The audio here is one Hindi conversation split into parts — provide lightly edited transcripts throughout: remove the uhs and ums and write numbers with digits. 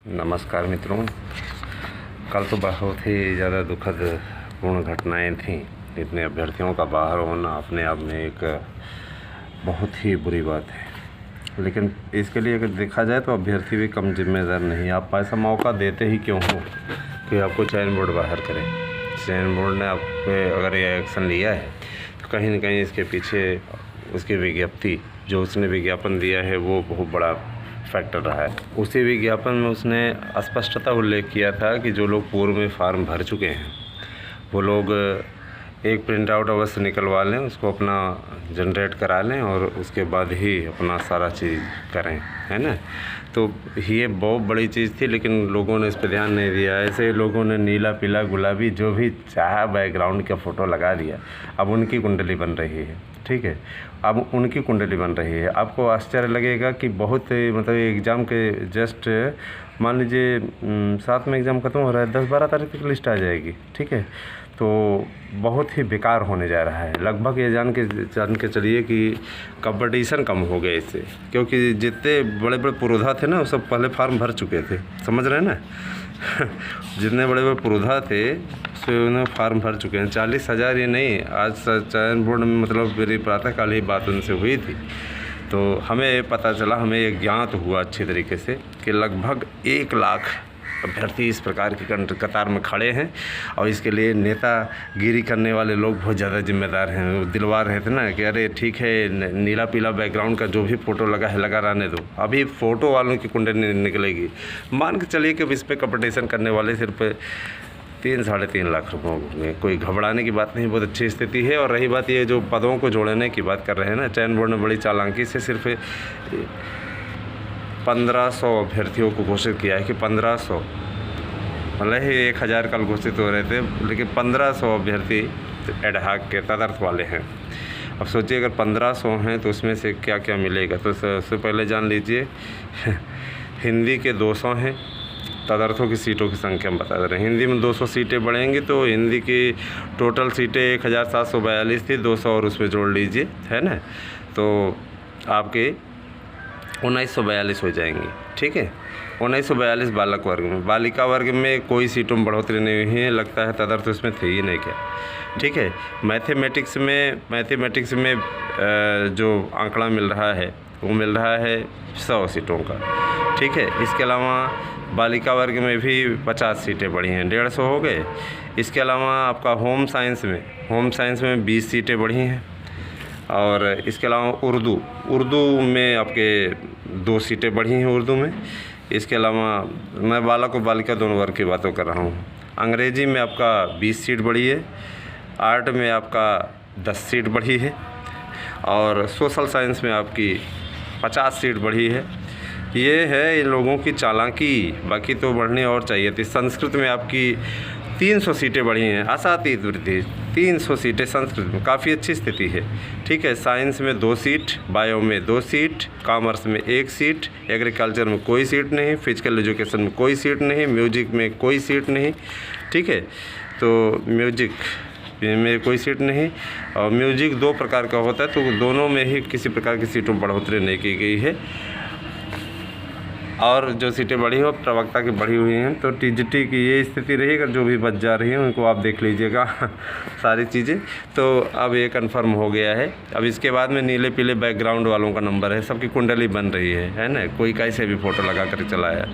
नमस्कार मित्रों, कल तो बहुत ही ज़्यादा दुखद पूर्ण घटनाएं थीं। इतने अभ्यर्थियों का बाहर होना अपने आप में एक बहुत ही बुरी बात है, लेकिन इसके लिए अगर देखा जाए तो अभ्यर्थी भी कम जिम्मेदार नहीं। आप ऐसा मौका देते ही क्यों हो कि आपको चयन बोर्ड बाहर करे। चयन बोर्ड ने आप पे अगर ये एक्शन लिया है तो कहीं ना कहीं इसके पीछे उसकी विज्ञप्ति जो उसने विज्ञापन दिया है वो बहुत बड़ा फैक्टर रहा है। उसी विज्ञापन में उसने स्पष्टता उल्लेख किया था कि जो लोग पूर्व में फार्म भर चुके हैं वो लोग एक प्रिंट आउट अवश्य निकलवा लें, उसको अपना जनरेट करा लें और उसके बाद ही अपना सारा चीज़ करें, है ना। तो ये बहुत बड़ी चीज़ थी, लेकिन लोगों ने इस पर ध्यान नहीं दिया। ऐसे लोगों ने नीला पीला गुलाबी जो भी चाहा बैकग्राउंड का फ़ोटो लगा दिया। अब उनकी कुंडली बन रही है, ठीक है, अब उनकी कुंडली बन रही है। आपको आश्चर्य लगेगा कि बहुत मतलब एग्ज़ाम के जस्ट मान लीजिए 7 में एग्ज़ाम ख़त्म हो रहा है, 10-12 तारीख तक लिस्ट आ जाएगी, ठीक है। तो बहुत ही बेकार होने जा रहा है। लगभग ये जान के चलिए कि कंपटीशन कम हो गया इससे, क्योंकि जितने बड़े बड़े पुरोधा थे ना वो सब पहले फार्म भर चुके थे, समझ रहे हैं ना। जितने बड़े बड़े पुरोधा थे उन्होंने फार्म भर चुके हैं। 40,000 ये नहीं, आज चयन बोर्ड में मतलब मेरी प्रातःकाल ही बात उनसे हुई थी, तो हमें पता चला, हमें ये ज्ञात हुआ अच्छी तरीके से कि लगभग 1 लाख अभ्यर्थी इस प्रकार की कतार में खड़े हैं। और इसके लिए नेतागिरी करने वाले लोग बहुत ज़्यादा जिम्मेदार हैं। वो दिलवा रहे थे ना कि अरे ठीक है, नीला पीला बैकग्राउंड का जो भी फ़ोटो लगा है लगा रहने दो, अभी फ़ोटो वालों की कुंडली निकलेगी। मान के चलिए कि इस पर कंपटीशन करने वाले सिर्फ 3-3.5 लाख रुपये में, कोई घबराने की बात नहीं, बहुत अच्छी स्थिति है। और रही बात ये जो पदों को जोड़ने की बात कर रहे हैं ना, चयन बोर्ड ने बड़ी चालाकी से सिर्फ 1500 अभ्यर्थियों को घोषित किया है कि 1500, भले ही 1000 कल घोषित हो रहे थे, लेकिन 1500 अभ्यर्थी एडहाक के तदर्थ वाले हैं। अब सोचिए अगर 1500 हैं तो उसमें से क्या क्या मिलेगा। तो सबसे पहले जान लीजिए हिंदी के 200 हैं, तदर्थों की सीटों की संख्या हम बता दे रहे हैं। हिंदी में 200 सीटें बढ़ेंगी तो हिंदी की टोटल सीटें 1742 थी, 200 और उसमें जोड़ लीजिए, है ना, तो आपके 1942 हो जाएंगी, ठीक है। 1942 बालक वर्ग में। बालिका वर्ग में कोई सीटों में बढ़ोतरी नहीं हुई है, लगता है तदर्थ उसमें थे ही नहीं क्या, ठीक है। मैथमेटिक्स में जो आंकड़ा मिल रहा है वो मिल रहा है 100 सीटों का, ठीक है। इसके अलावा बालिका वर्ग में भी 50 सीटें बढ़ी हैं, 150 हो गए। इसके अलावा आपका होम साइंस में 20 सीटें बढ़ी हैं। और इसके अलावा उर्दू में आपके 2 सीटें बढ़ी हैं उर्दू में। इसके अलावा मैं बालक और बालिका दोनों वर्ग की बातों कर रहा हूँ। अंग्रेजी में आपका 20 सीट बढ़ी है। आर्ट में आपका 10 सीट बढ़ी है। और सोशल साइंस में आपकी 50 सीट बढ़ी है। ये है इन लोगों की चालाकी, बाकी तो बढ़ने और चाहिए थी। संस्कृत में आपकी 300 सीटें बढ़ी हैं, असातीत वृद्धि, 300 सीटें संस्कृत में, काफ़ी अच्छी स्थिति है, ठीक है। साइंस में 2 सीट, बायो में 2 सीट, कॉमर्स में 1 सीट, एग्रीकल्चर में कोई सीट नहीं, फिजिकल एजुकेशन में कोई सीट नहीं, म्यूजिक में कोई सीट नहीं, ठीक है। तो म्यूजिक में कोई सीट नहीं, और म्यूजिक 2 प्रकार का होता है, तो दोनों में ही किसी प्रकार की सीटों बढ़ोतरी नहीं की गई है। और जो सीटें बढ़ी हो प्रवक्ता की बढ़ी हुई हैं। तो टीजीटी की ये स्थिति रही, अगर जो भी बच जा रही हैं उनको आप देख लीजिएगा सारी चीज़ें। तो अब ये कंफर्म हो गया है। अब इसके बाद में नीले पीले बैकग्राउंड वालों का नंबर है, सबकी कुंडली बन रही है ना। कोई कैसे भी फ़ोटो लगा कर चलाया।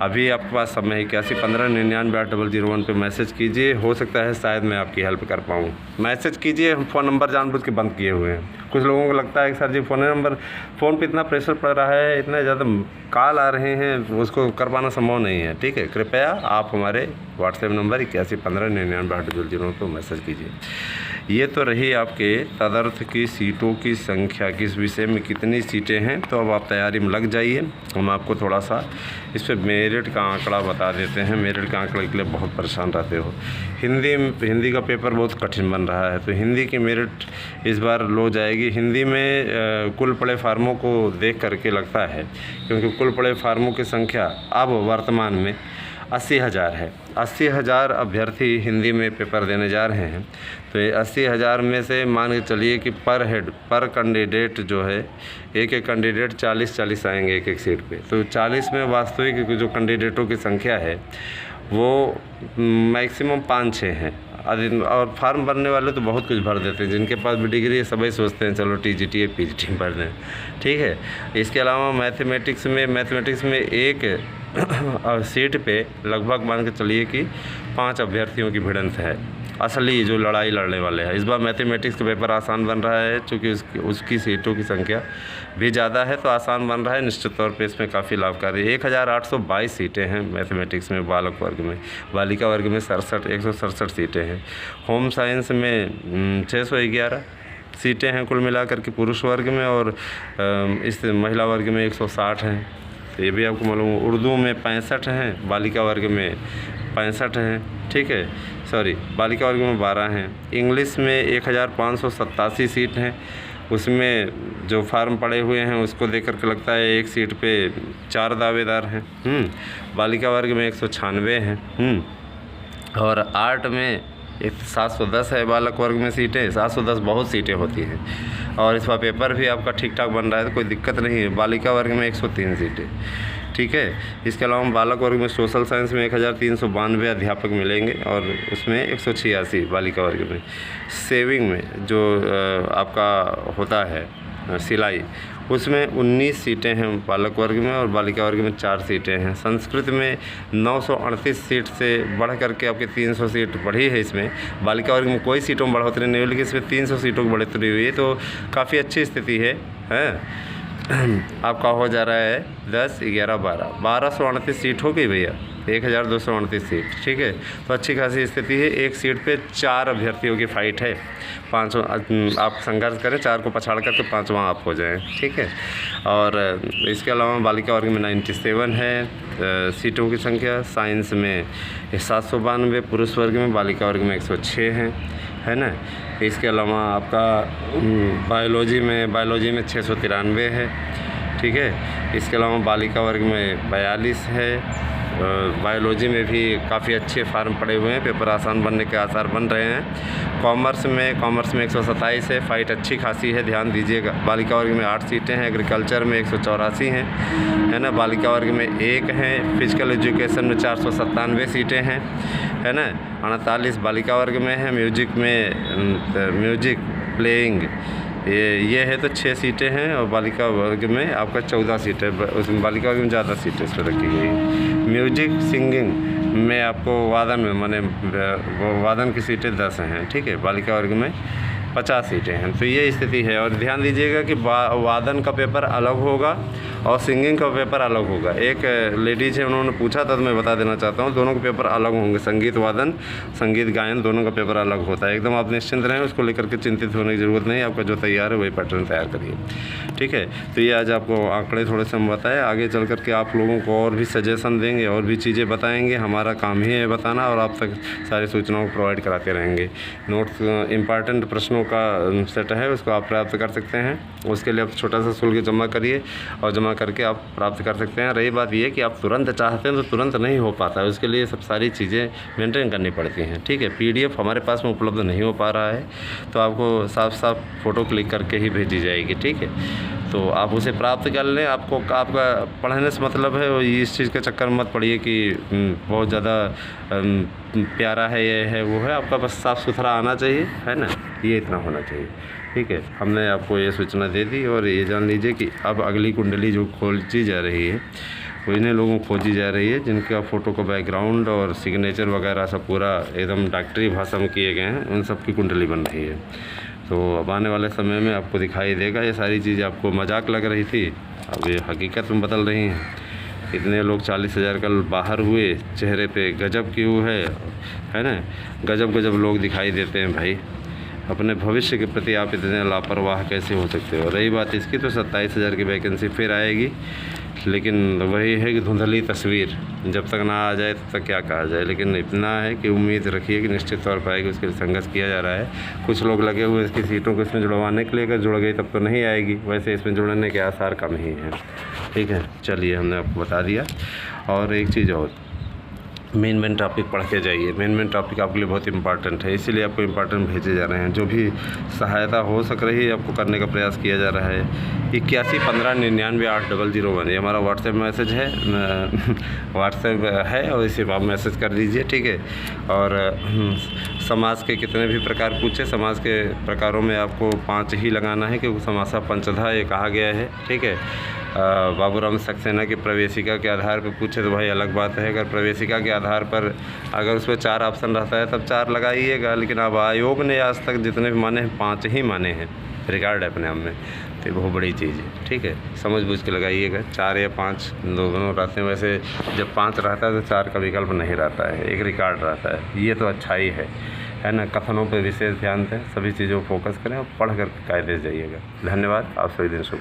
अभी आपके पास समय है 8115998001 पे मैसेज कीजिए, हो सकता है शायद मैं आपकी हेल्प कर पाऊँ। मैसेज कीजिए, हम फ़ोन नंबर जानबूझ के बंद किए हुए हैं। कुछ लोगों को लगता है कि सर जी फ़ोन पे इतना प्रेशर पड़ रहा है, इतना ज़्यादा कॉल आ रहे हैं, उसको कर पाना संभव नहीं है, ठीक है। कृपया आप हमारे व्हाट्सएप नंबर 8115998001 पर मैसेज कीजिए। ये तो रही आपके तदर्थ की सीटों की संख्या, किस विषय में कितनी सीटें हैं। तो अब आप तैयारी में लग जाइए। हम आपको थोड़ा सा इस पर मेरिट का आंकड़ा बता देते हैं। मेरिट का आंकड़े के लिए बहुत परेशान रहते हो। हिंदी का पेपर बहुत कठिन बन रहा है, तो हिंदी की मेरिट इस बार लो जाएगी। हिंदी में कुल पड़े फार्मों को देख करके लगता है, क्योंकि कुल पड़े फार्मों की संख्या अब वर्तमान में 80,000 है। 80,000 अभ्यर्थी हिंदी में पेपर देने जा रहे हैं। तो ये 80,000 में से मान के चलिए कि पर हेड पर कैंडिडेट जो है एक कैंडिडेट 40 आएंगे एक सीट पे। तो 40 में वास्तविक जो कैंडिडेटों की संख्या है वो मैक्सिमम 5-6 हैं। और फार्म भरने वाले तो बहुत कुछ भर देते हैं, जिनके पास भी डिग्री है सभी सोचते हैं चलो TGT या PGT भर दें, ठीक है। इसके अलावा मैथमेटिक्स में एक सीट पे लगभग मान के चलिए कि 5 अभ्यर्थियों की भिड़ंत है, असली जो लड़ाई लड़ने वाले हैं। इस बार मैथमेटिक्स का पेपर आसान बन रहा है, चूँकि उसकी सीटों की संख्या भी ज़्यादा है तो आसान बन रहा है। निश्चित तौर पे इसमें काफ़ी लाभकारी 1822 सीटें हैं मैथमेटिक्स में, बालक वर्ग में। बालिका वर्ग में 167 सीटें हैं। होम साइंस में 611 सीटें हैं कुल मिलाकर के पुरुष वर्ग में, और इस महिला वर्ग में 160 हैं। तो ये भी आपको मालूम। उर्दू में 65 हैं, बालिका वर्ग में 65 हैं, ठीक है, सॉरी बालिका वर्ग में 12 हैं। इंग्लिश में 1587 सीट हैं। उसमें जो फार्म पड़े हुए हैं उसको देख कर के लगता है एक सीट पे 4 दावेदार हैं। बालिका वर्ग में 196 हैं। और आर्ट में 710 है बालक वर्ग में सीटें। 710 बहुत सीटें होती हैं, और इस बार पेपर भी आपका ठीक ठाक बन रहा है तो कोई दिक्कत नहीं है। बालिका वर्ग में 103 सीटें, ठीक है। इसके अलावा बालक वर्ग में सोशल साइंस में 1392 अध्यापक मिलेंगे, और उसमें 186 बालिका वर्ग में। सेविंग में जो आपका होता है सिलाई, उसमें 19 सीटें हैं बालक वर्ग में, और बालिका वर्ग में 4 सीटें हैं। संस्कृत में 938 सीट से बढ़ करके आपके 300 सीट बढ़ी है। इसमें बालिका वर्ग में कोई सीटों में बढ़ोतरी नहीं हुई, लेकिन इसमें 300 सीटों की बढ़ोतरी हुई है, तो काफ़ी अच्छी स्थिति है। आपका हो जा रहा है 10, 11, 1238 सीट हो गई भैया, 1238 सीट, ठीक है। तो अच्छी खासी स्थिति है। एक सीट पे 4 अभ्यर्थियों की फ़ाइट है। 5 आप संघर्ष करें, 4 को पछाड़ करके 5वां आप हो जाएं, ठीक है। और इसके अलावा बालिका वर्ग में 97 है सीटों की संख्या। साइंस में 792, पुरुष वर्ग में, बालिका वर्ग में 106 हैं, है ना। इसके अलावा आपका बायोलॉजी में 693 है, ठीक है। इसके अलावा बालिका वर्ग में 42 है। बायोलॉजी में भी काफ़ी अच्छे फार्म पड़े हुए हैं, पेपर आसान बनने के आसार बन रहे हैं। कॉमर्स में 127 है, फ़ाइट अच्छी खासी है, ध्यान दीजिएगा। बालिका वर्ग में 8 सीटें हैं। एग्रीकल्चर में 184 हैं, है ना। बालिका वर्ग में 1 हैं। फिजिकल एजुकेशन में 497 सीटें हैं, है ना। 48 बालिका वर्ग में है। म्यूजिक प्लेइंग ये है तो 6 सीटें हैं, और बालिका वर्ग में आपका 14 सीटें। उसमें बालिका वर्ग में ज़्यादा सीटें इस पर रखी गई। म्यूजिक सिंगिंग में आपको वादन में वादन की सीटें 10 हैं, ठीक है। बालिका वर्ग में 50 सीटें हैं। तो ये स्थिति है। और ध्यान दीजिएगा कि वादन का पेपर अलग होगा और सिंगिंग का पेपर अलग होगा। एक लेडीज है, उन्होंने पूछा था तो मैं बता देना चाहता हूँ, दोनों के पेपर अलग होंगे। संगीत वादन, संगीत गायन, दोनों का पेपर अलग होता है। एकदम आप निश्चिंत रहें, उसको लेकर के चिंतित होने की ज़रूरत नहीं। आपका जो तैयार है वही पैटर्न तैयार करिए, ठीक है। तो ये आज आपको आंकड़े थोड़े से हम बताए। आगे चल कर के आप लोगों को और भी सजेशन देंगे, और भी चीज़ें बताएँगे। हमारा काम ही है बताना, और आप तक सारी सूचनाओं को प्रोवाइड कराते रहेंगे। नोट्स, इंपॉर्टेंट प्रश्नों का सेट है, उसको आप प्राप्त कर सकते हैं। उसके लिए आप छोटा सा शुल्क जमा करिए, और जमा करके आप प्राप्त कर सकते हैं। रही बात ये कि आप तुरंत चाहते हैं तो तुरंत नहीं हो पाता है, उसके लिए सब सारी चीज़ें मेंटेन करनी पड़ती हैं, ठीक है। PDF हमारे पास में उपलब्ध नहीं हो पा रहा है, तो आपको साफ साफ फ़ोटो क्लिक करके ही भेजी जाएगी, ठीक है। तो आप उसे प्राप्त कर लें। आपको आपका पढ़ने से मतलब है, इस चीज़ के चक्कर में मत पड़िए कि बहुत ज़्यादा प्यारा है, ये है वो है। आपका बस साफ़ सुथरा आना चाहिए, है ना, ये इतना होना चाहिए, ठीक है। हमने आपको ये सूचना दे दी। और ये जान लीजिए कि अब अगली कुंडली जो खोजी जा रही है वो इन्हें लोगों को खोजी जा रही है जिनका फ़ोटो का बैकग्राउंड और सिग्नेचर वगैरह सब पूरा एकदम डॉक्टरी भाषा में किए गए हैं, उन सब की कुंडली बन रही है। तो अब आने वाले समय में आपको दिखाई देगा। ये सारी चीज़ें आपको मजाक लग रही थी, अब ये हकीकत में बदल रही हैं। इतने लोग 40,000 कल बाहर हुए, चेहरे पे गजब क्यों है ना, गजब लोग दिखाई देते हैं भाई। अपने भविष्य के प्रति आप इतने लापरवाह कैसे हो सकते हो। रही बात इसकी, तो 27,000 की वैकेंसी फिर आएगी, लेकिन वही है कि धुंधली तस्वीर, जब तक ना आ जाए तब तक क्या कहा जाए। लेकिन इतना है कि उम्मीद रखिए कि निश्चित तौर पर आएगी, उसके लिए संघर्ष किया जा रहा है। कुछ लोग लगे हुए इसकी सीटों को इसमें जुड़वाने के लिए, अगर जुड़ गई तब तो नहीं आएगी, वैसे इसमें जुड़ने के आसार कम ही हैं, ठीक है। चलिए, हमने आपको बता दिया। और एक चीज़ और, मेन टॉपिक पढ़ के जाइए। मेन टॉपिक आपके लिए बहुत इंपॉर्टेंट है, इसीलिए आपको इंपॉर्टेंट भेजे जा रहे हैं। जो भी सहायता हो सक रही है आपको करने का प्रयास किया जा रहा है। 8115998001 ये हमारा व्हाट्सएप मैसेज है, व्हाट्सएप है, और इसे आप मैसेज कर दीजिए, ठीक है। और समास के कितने भी प्रकार पूछे, समास के प्रकारों में आपको 5 ही लगाना है, क्योंकि समासा पंचधा ये कहा गया है, ठीक है। बाबूराम सक्सेना की प्रवेशिका के आधार पर पूछे तो भाई अलग बात है। अगर प्रवेशिका के आधार पर अगर उस पर 4 ऑप्शन रहता है तब 4 लगाइएगा, लेकिन अब आयोग ने आज तक जितने भी माने हैं 5 ही माने हैं, रिकॉर्ड है अपने आप में, तो ये बहुत बड़ी चीज़ है, ठीक है। समझ बूझ के लगाइएगा, 4 या 5 दोनों रहते हैं। वैसे जब 5 रहता है तो 4 का विकल्प नहीं रहता है, एक रिकॉर्ड रहता है, ये तो अच्छा ही है ना। कथनों पर विशेष ध्यान दें, सभी चीज़ों को फोकस करें और पढ़ कर कायदे से जाइएगा। धन्यवाद, आप सभी दिन शुभ।